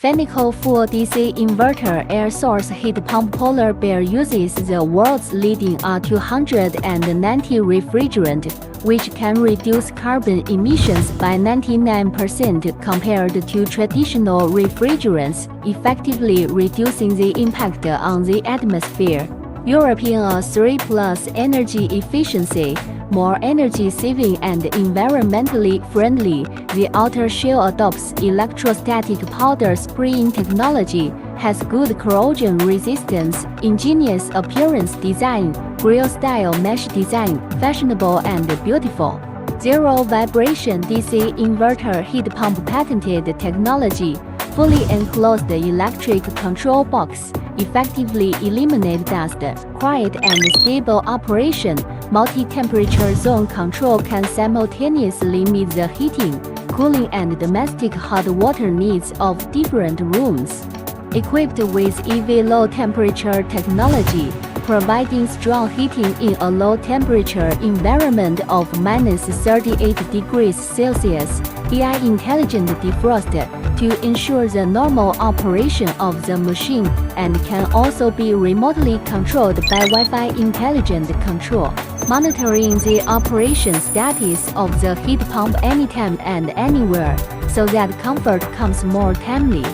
Feneco Full DC Inverter Air Source Heat Pump Polar Bear uses the world's leading R290 refrigerant, which can reduce carbon emissions by 99% compared to traditional refrigerants, effectively reducing the impact on the atmosphere. European 3+ energy efficiency, more energy-saving and environmentally friendly, the outer shell adopts electrostatic powder spraying technology, has good corrosion resistance, ingenious appearance design, grille-style mesh design, fashionable and beautiful. Zero vibration DC inverter heat pump patented technology, fully enclosed electric control box, effectively eliminate dust, quiet and stable operation. Multi-temperature zone control can simultaneously meet the heating, cooling and domestic hot water needs of different rooms. Equipped with EVI low-temperature technology, providing strong heating in a low-temperature environment of -38 degrees Celsius, EVI intelligent defrost to ensure the normal operation of the machine and can also be remotely controlled by Wi-Fi intelligent control, monitoring the operation status of the heat pump anytime and anywhere, so that comfort comes more timely.